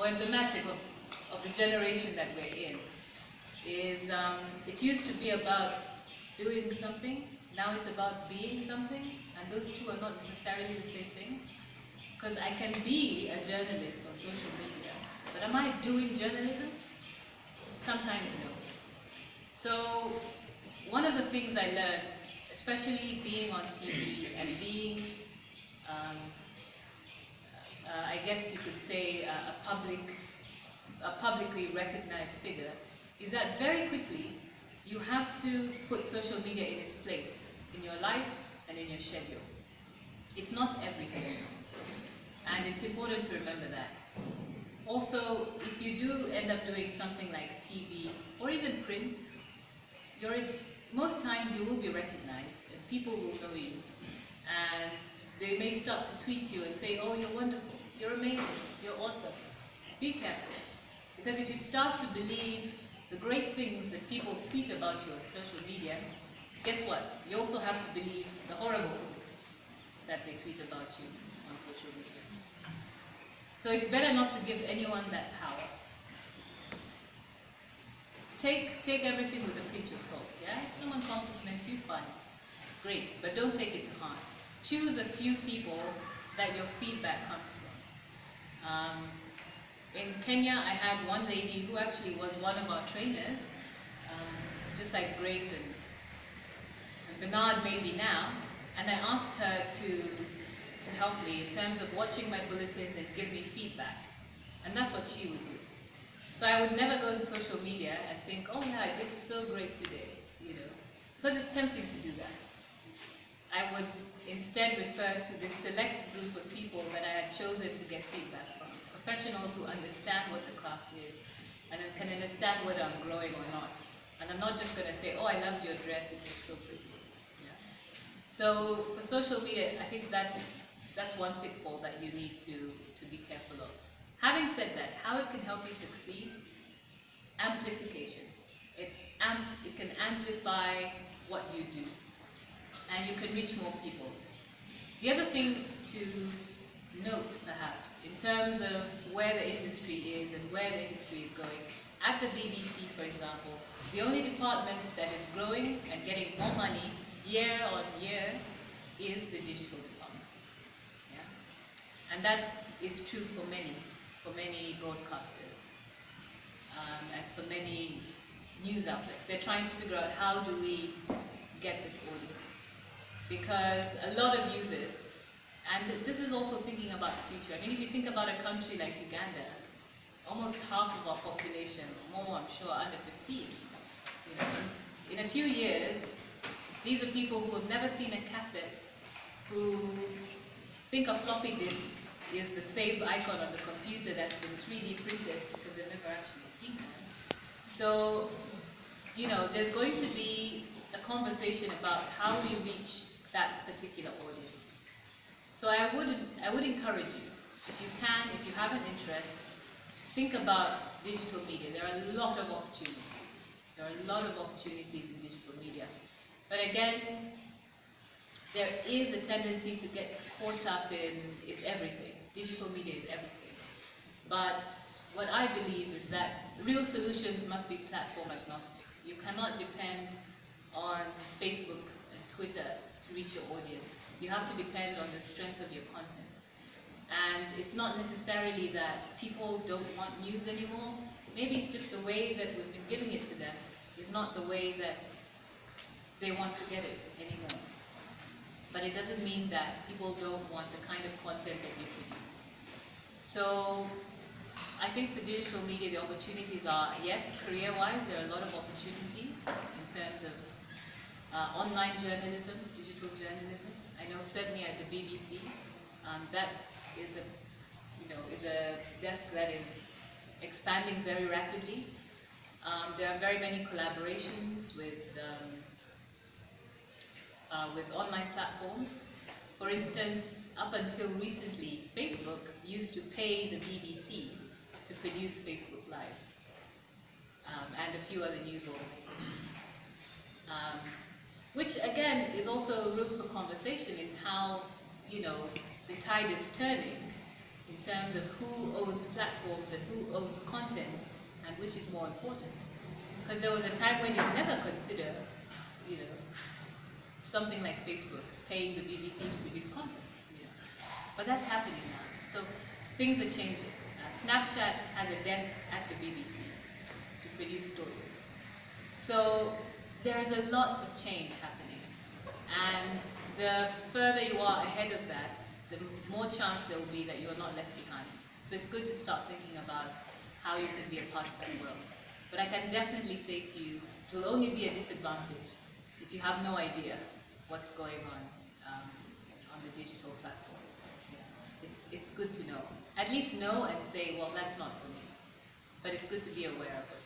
emblematic of the generation that we're in is it used to be about doing something, now it's about being something, and those two are not necessarily the same thing. Because I can be a journalist on social media, but am I doing journalism? Sometimes no. So one of the things I learned, especially being on TV and being, I guess you could say, a publicly recognized figure, is that very quickly you have to put social media in its place in your life and in your schedule. It's not everything, and it's important to remember that. Also, if you do end up doing something like TV or even print, most times you will be recognized and people will know you, and they may start to tweet you and say, oh, you're wonderful, you're amazing, you're awesome. Be careful, because if you start to believe the great things that people tweet about you on social media, guess what? You also have to believe the horrible things that they tweet about you on social media. So it's better not to give anyone that power. Take everything with a pinch of salt, yeah? If someone compliments you, fine, great, but don't take it to heart. Choose a few people that your feedback comes from. In Kenya, I had one lady who actually was one of our trainers, just like Grace and Bernard maybe now, and I asked her to help me in terms of watching my bulletins and give me feedback, and that's what she would do. So I would never go to social media and think, oh yeah, I did so great today, you know, because it's tempting to do that. I would instead refer to this select group of people that I had chosen to get feedback from. Professionals who understand what the craft is and can understand whether I'm growing or not. And I'm not just going to say, oh, I loved your dress, it was so pretty. Yeah? So for social media, I think that's one pitfall that you need to be careful of. Having said that, how it can help you succeed? Amplification. It can amplify what you do, and you can reach more people. The other thing to note, perhaps, in terms of where the industry is and where the industry is going, at the BBC, for example, the only department that is growing and getting more money year on year is the digital department. Yeah? And that is true for many broadcasters and for many news outlets. They're trying to figure out, how do we get this audience? Because a lot of users, and this is also thinking about the future. I mean, if you think about a country like Uganda, almost half of our population, more I'm sure, under 15. You know, in a few years, these are people who have never seen a cassette, who think a floppy disk is the save icon on the computer that's been 3D printed, because they've never actually seen that. So, you know, there's going to be a conversation about how we reach that particular audience. So I would encourage you, if you can, if you have an interest, think about digital media. There are a lot of opportunities. There are a lot of opportunities in digital media. But again, there is a tendency to get caught up in it's everything. Digital media is everything. But what I believe is that real solutions must be platform agnostic. You cannot depend on Facebook and Twitter to reach your audience. You have to depend on the strength of your content. And it's not necessarily that people don't want news anymore. Maybe it's just the way that we've been giving it to them is not the way that they want to get it anymore. But it doesn't mean that people don't want the kind of content that you produce. So I think for digital media, the opportunities are, yes, career-wise, there are a lot of opportunities in terms of online journalism, digital journalism. I know certainly at the BBC, that is a desk that is expanding very rapidly. There are very many collaborations with online platforms. For instance, up until recently, Facebook used to pay the BBC to produce Facebook Lives, and a few other news organizations. Which again is also room for conversation in how, you know, the tide is turning, in terms of who owns platforms and who owns content and which is more important. Because there was a time when you'd never consider, you know, something like Facebook paying the BBC to produce content, you know. But that's happening now. So things are changing. Snapchat has a desk at the BBC to produce stories. So there is a lot of change happening. And the further you are ahead of that, the more chance there will be that you are not left behind. So it's good to start thinking about how you can be a part of that world. But I can definitely say to you, it will only be a disadvantage if you have no idea what's going on the digital platform. Yeah. It's good to know. At least know and say, well, that's not for me. But it's good to be aware of it.